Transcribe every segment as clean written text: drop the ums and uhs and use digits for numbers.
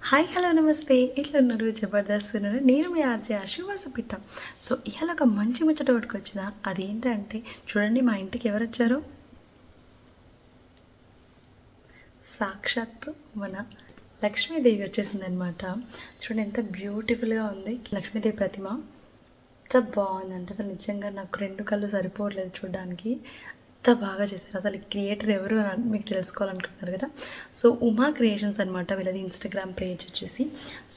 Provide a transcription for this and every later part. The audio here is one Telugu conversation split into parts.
హాయ్ హలో నమస్తే ఎట్లా ఉన్నారు జబర్దస్త్ ఉన్నారు నేను మీ ఆర్జే అశువాసపిట్ట. సో ఇవాళ ఒక మంచి ముచ్చట పట్టుకొచ్చిన. అదేంటంటే చూడండి, మా ఇంటికి ఎవరు వచ్చారు? సాక్షాత్తు మన లక్ష్మీదేవి వచ్చేసిందనమాట. చూడండి ఎంత బ్యూటిఫుల్గా ఉంది లక్ష్మీదేవి ప్రతిమ. ఎంత బాగుందంటే అసలు నిజంగా నాకు రెండు కళ్ళు సరిపోవట్లేదు చూడడానికి. ఎంత బాగా చేశారు. అసలు క్రియేటర్ ఎవరు అని మీకు తెలుసుకోవాలనుకుంటున్నారు కదా. సో ఉమా క్రియేషన్స్ అనమాట వీళ్ళది ఇన్స్టాగ్రామ్ పేజ్ వచ్చేసి.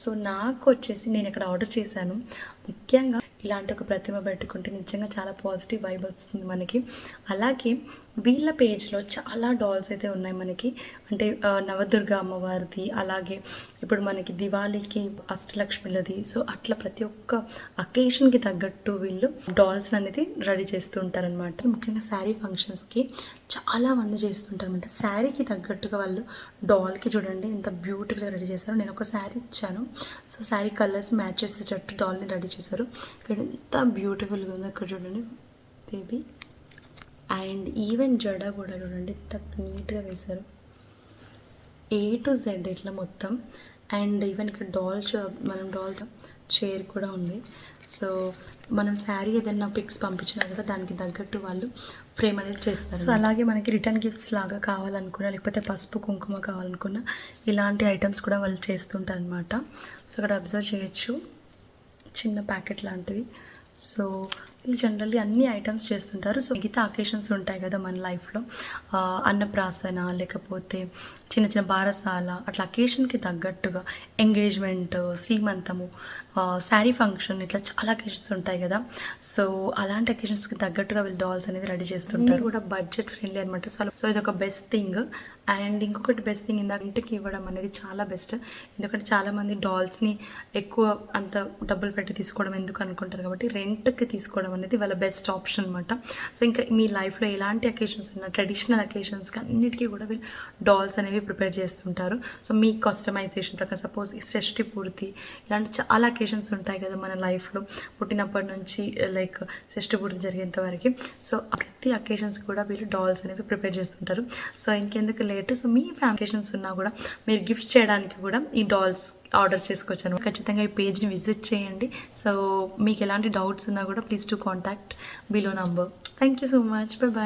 సో నాకు వచ్చేసి నేను ఇక్కడ ఆర్డర్ చేశాను. ముఖ్యంగా ఇలాంటి ఒక ప్రతిమ పెట్టుకుంటే నిజంగా చాలా పాజిటివ్ వైబ్ వస్తుంది మనకి. అలాగే వీళ్ళ పేజ్లో చాలా డాల్స్ అయితే ఉన్నాయి మనకి. అంటే నవదుర్గ అమ్మవారిది, అలాగే ఇప్పుడు మనకి దివాళీకి అష్టలక్ష్మిలది. సో అట్లా ప్రతి ఒక్క అకేషన్కి తగ్గట్టు వీళ్ళు డాల్స్ అనేది రెడీ చేస్తూ ఉంటారనమాట. ముఖ్యంగా శారీ ఫంక్షన్స్కి చాలామంది చేస్తుంటారు అనమాట. శారీకి తగ్గట్టుగా వాళ్ళు డాల్కి చూడండి ఎంత బ్యూటిఫుల్గా రెడీ చేశారు. నేను ఒక శారీ ఇచ్చాను. సో శారీ కలర్స్ మ్యాచ్ చేసేటట్టు డాల్ని రెడీ చేశారు. ఇక్కడ ఎంత బ్యూటిఫుల్గా ఉందో ఇక్కడ చూడండి బేబీ. అండ్ ఈవెన్ జడ కూడా చూడండి ఎంత నీట్గా వేశారు. A to Z ఇట్లా మొత్తం. అండ్ ఈవెన్ ఇక్కడ మనం డాల్ చైర్ కూడా ఉంది. సో మనం శారీ ఏదైనా పిక్స్ పంపించినా కూడా దానికి తగ్గట్టు వాళ్ళు ఫ్రేమ్ అనేది చేస్తారు. సో అలాగే మనకి రిటర్న్ గిఫ్ట్స్ లాగా కావాలనుకున్నా, లేకపోతే పసుపు కుంకుమ కావాలనుకున్నా ఇలాంటి ఐటమ్స్ కూడా వాళ్ళు చేస్తుంటారు అనమాట. సో అక్కడ అబ్జర్వ్ చేయొచ్చు చిన్న ప్యాకెట్ లాంటివి. సో వీళ్ళు జనరల్లీ అన్ని ఐటమ్స్ చేస్తుంటారు. సో మిగతా అకేషన్స్ ఉంటాయి కదా మన లైఫ్లో, అన్నప్రాసన లేకపోతే చిన్న చిన్న బారసాల అట్లా అకేషన్కి తగ్గట్టుగా ఎంగేజ్మెంట్, శ్రీమంతము, శారీ ఫంక్షన్ ఇట్లా చాలా అకేషన్స్ ఉంటాయి కదా. సో అలాంటి అకేషన్స్కి తగ్గట్టుగా వీళ్ళు డాల్స్ అనేది రెడీ చేస్తుంటారు. కూడా బడ్జెట్ ఫ్రెండ్లీ అనమాట. సో ఇది ఒక బెస్ట్ థింగ్. అండ్ ఇంకొకటి బెస్ట్ థింగ్ ఇందాక ఇంటికి ఇవ్వడం అనేది చాలా బెస్ట్. ఎందుకంటే చాలామంది డాల్స్ని ఎక్కువ అంత డబ్బులు పెట్టి తీసుకోవడం ఎందుకు అనుకుంటారు, కాబట్టి రెంట్కి తీసుకోవడం అనేది వాళ్ళ బెస్ట్ ఆప్షన్ అనమాట. సో ఇంకా మీ లైఫ్లో ఎలాంటి అకేషన్స్ ఉన్నా ట్రెడిషనల్ అకేషన్స్కి అన్నిటికీ కూడా వీళ్ళు డాల్స్ అనేవి ప్రిపేర్ చేస్తుంటారు. సో మీ కస్టమైజేషన్ ప్రకారం సపోజ్ షష్ఠి పూర్తి ఇలాంటి చాలా అకేషన్స్ ఉంటాయి కదా మన లైఫ్లో, పుట్టినప్పటి నుంచి లైక్ షష్ఠి పూర్తి జరిగేంత వరకు. సో ప్రతి అకేషన్స్ కూడా వీళ్ళు డాల్స్ అనేవి ప్రిపేర్ చేస్తుంటారు. సో ఇంకెందుకు లేట్. సో మీ ఫ్యామిలీషన్స్ ఉన్నా కూడా మీరు గిఫ్ట్ చేయడానికి కూడా ఈ డాల్స్ ఆర్డర్ చేసుకోవచ్చాను. ఖచ్చితంగా ఈ పేజ్ని విజిట్ చేయండి. సో మీకు ఎలాంటి డౌట్స్ ఉన్నా కూడా please to contact below number. Thank you so much. Bye bye.